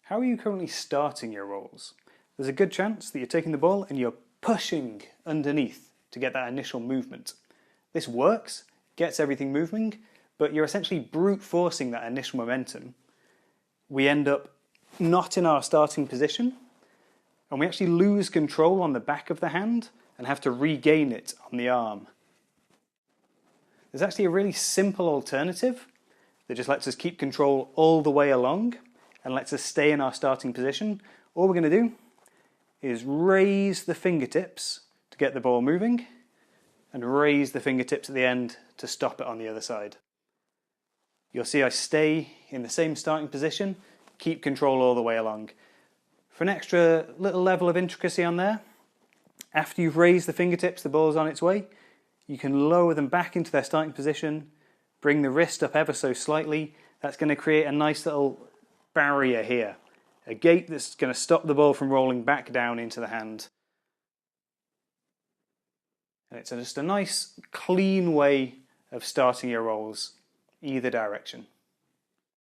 How are you currently starting your rolls? There's a good chance that you're taking the ball and you're pushing underneath to get that initial movement. This works, gets everything moving, but you're essentially brute forcing that initial momentum. We end up not in our starting position, and we actually lose control on the back of the hand and have to regain it on the arm. There's actually a really simple alternative that just lets us keep control all the way along and lets us stay in our starting position. All we're going to do is raise the fingertips to get the ball moving and raise the fingertips at the end to stop it on the other side. You'll see I stay in the same starting position, keep control all the way along. For an extra little level of intricacy on there, after you've raised the fingertips, the ball's on its way, you can lower them back into their starting position, bring the wrist up ever so slightly. That's going to create a nice little barrier here, a gate that's going to stop the ball from rolling back down into the hand. And it's just a nice, clean way of starting your rolls, either direction.